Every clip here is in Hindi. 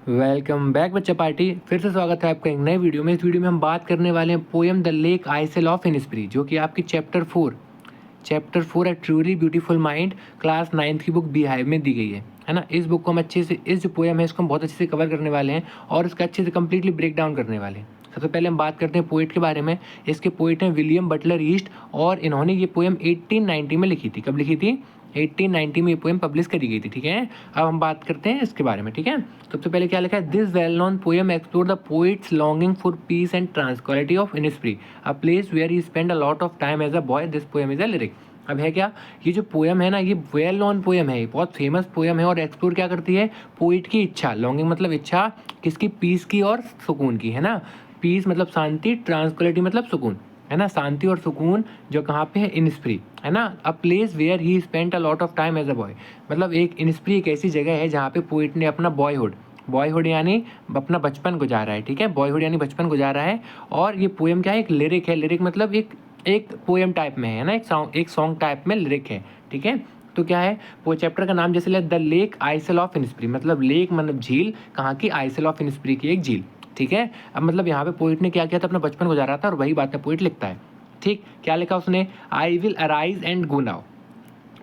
वेलकम बैक बच्चा पार्टी। फिर से स्वागत है आपका एक नए वीडियो में। इस वीडियो में हम बात करने वाले हैं पोएम द लेक आइसेल ऑफ इनिस्प्री, जो कि आपकी चैप्टर 4 है truly beautiful mind, class 9th की बुक बी हाइव में दी गई है ना। इस बुक को हम अच्छे से, इस जो पोएम है इसको हम बहुत अच्छे से कवर करने वाले हैं और इसका अच्छे से कंप्लीटली ब्रेक डाउन करने वाले हैं। सबसे पहले हम बात करते हैं पोइट के बारे में। इसके पोइट हैं विलियम बटलर ईस्ट और इन्होंने ये पोएम 1890 में लिखी थी। कब लिखी थी? 1890 में ये पोएम पब्लिश करी गई थी। ठीक है, अब हम बात करते हैं इसके बारे में। ठीक है, सबसे पहले क्या लिखा है? This well known poem explore the poet's longing for peace and tranquillity of Innisfree, a place where he spend a lot of time as a boy. This poem is a lyric. अब है क्या, ये जो पोएम है ना, ये वेल नोन पोएम है, ये बहुत फेमस पोएम है और एक्सप्लोर क्या करती है? पोइट की इच्छा, लॉन्गिंग मतलब इच्छा किसकी? पीस की और सुकून की, है ना। पीस मतलब शांति, ट्रांसक्वालिटी मतलब सुकून, है ना। शांति और सुकून जो कहाँ पे है? इनिस्प्री, है ना। A place where he spent a lot of time as a boy, मतलब इनिस्प्री एक ऐसी जगह है जहाँ पे पोइट ने अपना बॉयहुड यानी अपना बचपन गुजारा है। ठीक है, बॉयहुड यानी बचपन गुजारा है। और ये पोएम क्या है? एक लिरिक है। लिरिक मतलब एक पोएम टाइप में है ना, एक सॉन्ग टाइप में लिरिक है। ठीक है, तो क्या है वो चैप्टर का नाम? जैसे द लेक आइसेल ऑफ इनिस्प्री, मतलब लेक मतलब झील, कहाँ की? आइसेल ऑफ इनिस्प्री की एक झील। ठीक है, अब मतलब यहाँ पे पोइट ने क्या किया था? अपना बचपन गुजारा था और वही बात है पोइट लिखता है। ठीक, क्या लिखा उसने? I will arise and go now,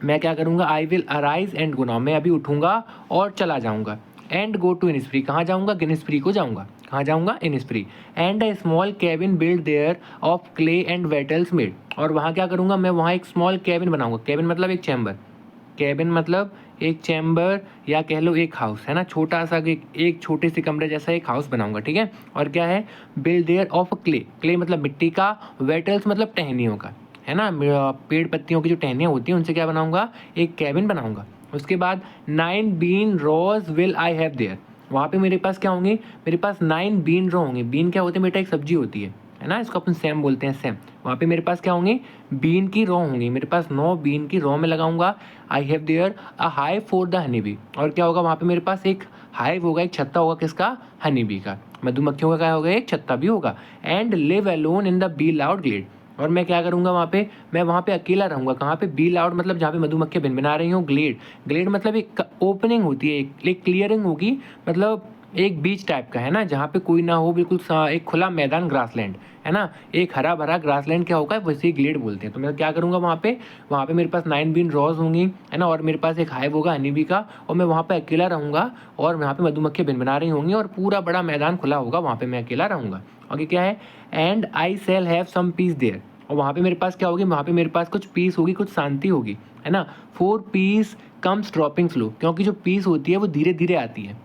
मैं क्या करूँगा? I will arise and go now, मैं अभी उठूँगा और चला जाऊँगा। एंड गो टू इनिस्प्री, कहाँ जाऊँगा? इनिस्प्री को जाऊँगा। कहाँ जाऊँगा? Innisfree. And a small cabin build there of clay and wattles made, और वहाँ क्या करूँगा? मैं वहाँ एक स्मॉल कैबिन बनाऊँगा। कैबिन मतलब एक चैम्बर, कैबिन मतलब एक चैम्बर या कह लो एक हाउस, है ना। छोटा सा एक छोटे से कमरे जैसा एक हाउस बनाऊंगा। ठीक है, और क्या है? Build there of clay, clay मतलब मिट्टी का, वेटल्स मतलब टहनियों का, है ना। पेड़ पत्तियों की जो टहनियाँ होती हैं उनसे क्या बनाऊंगा? एक कैबिन बनाऊंगा। उसके बाद 9 bean rows will I have there, वहाँ पे मेरे पास क्या होंगे? मेरे पास 9 बीन रो होंगे। बीन क्या होते हैं बेटा? एक सब्जी होती है ना, इसको अपन सैम बोलते हैं, सैम। वहाँ पे मेरे पास क्या होंगे? बीन की रो होंगी। मेरे पास 9 बीन की रो में लगाऊंगा। I have there a hive for the honey bee, और क्या होगा वहाँ पे? मेरे पास एक हाइव होगा, एक छत्ता होगा, किसका? हनी बी का, मधुमक्खियों का क्या होगा? एक छत्ता भी होगा। And live alone in the bee loud glade, और मैं क्या करूँगा वहाँ पे? मैं वहाँ पे अकेला रहूँगा। कहाँ पे? बी लाउड मतलब जहाँ पे मधुमक्खियाँ भिनभिना रही हूँ। ग्लेड, ग्लेड मतलब एक ओपनिंग होती है, एक क्लियरिंग होगी, मतलब एक बीच टाइप का, है ना, जहाँ पे कोई ना हो, बिल्कुल एक खुला मैदान, ग्रासलैंड, है ना। एक हरा भरा ग्रासलैंड क्या होगा? वैसे ही ग्लेड बोलते हैं। तो मैं क्या करूँगा वहाँ पे मेरे पास 9 बीन रॉज होंगी, है ना, और मेरे पास एक हाइव होगा हनी बी का, और मैं वहाँ पे अकेला रहूँगा और वहाँ पे मधुमक्खियाँ भिनभिना रही होंगी और पूरा बड़ा मैदान खुला होगा, वहाँ पे मैं अकेला रहूँगा। आगे क्या है? And I shall have some peace there, और वहाँ पे मेरे पास क्या होगी? वहाँ पे मेरे पास कुछ पीस होगी, कुछ शांति होगी, है ना। For piece comes dropping slow, क्योंकि जो पीस होती है वो धीरे धीरे आती है।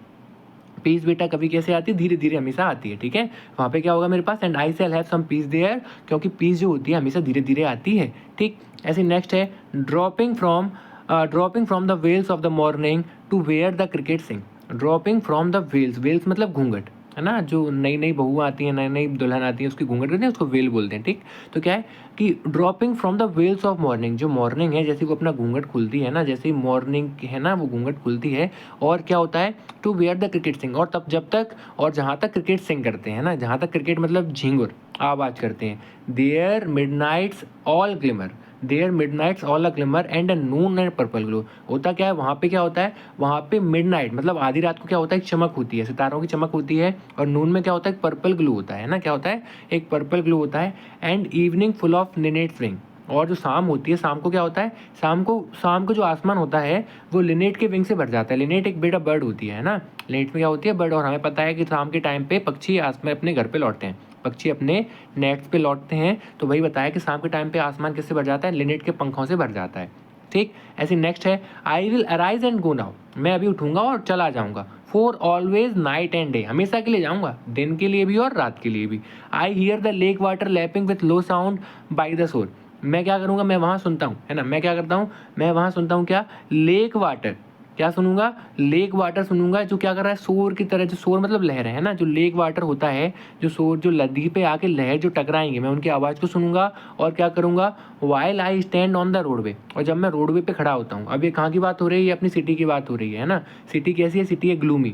पीस बेटा कभी कैसे आती है? धीरे धीरे हमेशा आती है। ठीक है, वहाँ पे क्या होगा मेरे पास? And I shall have some peace there, क्योंकि पीस जो होती है हमेशा धीरे धीरे आती है। ठीक, ऐसे नेक्स्ट है dropping from the veils of the morning to where the cricket sing. Dropping from the veils, veils मतलब घूंघट, है ना। जो नई नई बहुएं आती हैं, नई नई दुल्हन आती है, उसकी घूंघट करते हैं, उसको वेल बोलते हैं। ठीक, तो क्या है कि dropping from the veils of morning, जो मॉर्निंग है जैसे वो अपना घूंघट खुलती है ना, जैसे ही मॉर्निंग है ना वो घूंघट खुलती है, और क्या होता है? टू वेयर द क्रिकेट सिंग, और तब जब तक और जहाँ तक क्रिकेट सिंग करते हैं ना, जहाँ तक क्रिकेट मतलब झिंगुर आवाज़ करते हैं। There midnights all glimmer, there midnights all a glimmer and a noon and purple glow. होता क्या है वहाँ पे? क्या होता है वहाँ पे? मिडनाइट मतलब आधी रात को क्या होता है? एक चमक होती है, सितारों की चमक होती है, और नून में क्या होता है? एक पर्पल ग्लो होता है ना, क्या होता है? एक पर्पल ग्लो होता है। And evening full of Lynette spring, और जो शाम होती है, शाम को क्या होता है? शाम को जो आसमान होता है वो लिनेट के विंग से भर जाता है। लिनेट एक बेटा बर्ड होती है ना, लिनेट में क्या होती है? बर्ड, और हमें पता है कि शाम के टाइम पे पक्षी आसमान अपने घर पे लौटते हैं, पक्षी अपने नेट्स पे लौटते हैं। तो वही बताया कि शाम के टाइम पे आसमान किससे भर जाता है? लिनेट के पंखों से भर जाता है। ठीक, ऐसे नेक्स्ट है I will arise and go now, मैं अभी उठूंगा और चला जाऊंगा। For always night and day, हमेशा के लिए जाऊंगा, दिन के लिए भी और रात के लिए भी। I hear the lake water lapping with low sound by the shore, मैं क्या करूँगा? मैं वहाँ सुनता हूँ, है ना, मैं क्या करता हूँ? मैं वहाँ सुनता हूँ क्या? लेक वाटर, क्या सुनूंगा? लेक वाटर सुनूंगा, जो क्या कर रहा है? शोर की तरह, जो शोर मतलब लहर है ना, जो लेक वाटर होता है, जो शोर, जो नदी पे आके लहर जो टकराएंगे, मैं उनकी आवाज़ को सुनूंगा। और क्या करूँगा? While I stand on the roadway, और जब मैं रोडवे पे खड़ा होता हूँ, अब ये कहाँ की बात हो रही है? ये अपनी सिटी की बात हो रही है ना। सिटी कैसी है? सिटी है ग्लूमी।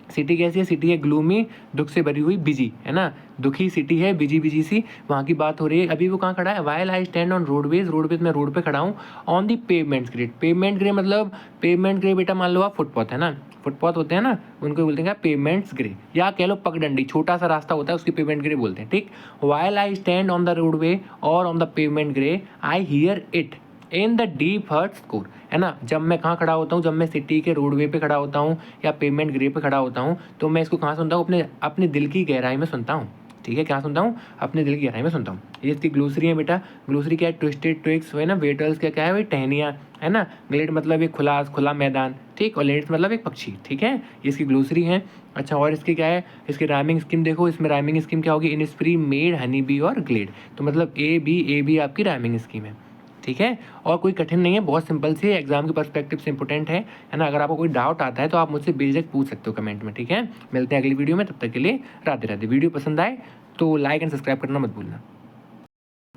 सिटी कैसी है? सिटी है ग्लूमी, दुख से भरी हुई, बिजी, है ना, दुखी सिटी है, बिजी बिजी सी, वहाँ की बात हो रही है। अभी वो कहाँ खड़ा है? While I stand on roadways, roadways मैं रोड पे खड़ा हूँ। On the pavement grade, pavement grey मतलब पेवमेंट ग्रे बेटा मान लो आप फुटपाथ, है ना, फुटपाथ होते हैं ना, उनको बोलते हैं क्या, पेमेंट्स ग्रे, या कह लो पगडंडी, छोटा सा रास्ता होता है उसकी पेमेंट ग्रे बोलते हैं, ठीक। While I stand on the roadway और on the pavement grey I hear it in the deep heart's core, है ना। जब मैं कहाँ खड़ा होता हूँ, जब मैं सिटी के रोडवे पे खड़ा होता हूँ या पेमेंट ग्रे पे खड़ा होता हूँ, तो मैं इसको कहाँ सुनता हूँ, अपने अपने दिल की गहराई में सुनता हूँ, ठीक है। क्या सुनता हूँ, अपने दिल की गहराई में सुनता हूँ। ये इसकी ग्लोसरी है बेटा। ग्लोसरी क्या है, ट्विस्टेड ट्विक्स है ना, वेटल्स क्या है भाई, टहनियाँ, है ना। ग्लेड मतलब एक खुला मैदान, ठीक, और लेट्स मतलब एक पक्षी, ठीक है। ये इसकी ग्लोसरी है। अच्छा, और इसकी क्या है, इसकी राइमिंग स्कीम देखो, इसमें राइमिंग स्कीम क्या होगी, इनिस्प्री, मेड, हनी बी और ग्लेड, तो मतलब ए बी आपकी राइमिंग स्कीम है, ठीक है। और कोई कठिन नहीं है, बहुत सिंपल सी है, एग्जाम के पर्सपेक्टिव से इंपॉर्टेंट है ना। अगर आपको कोई डाउट आता है तो आप मुझसे बेझिझक पूछ सकते हो कमेंट में, ठीक है। मिलते हैं अगली वीडियो में, तब तक के लिए राधे राधे। वीडियो पसंद आए तो लाइक एंड सब्सक्राइब करना मत भूलना।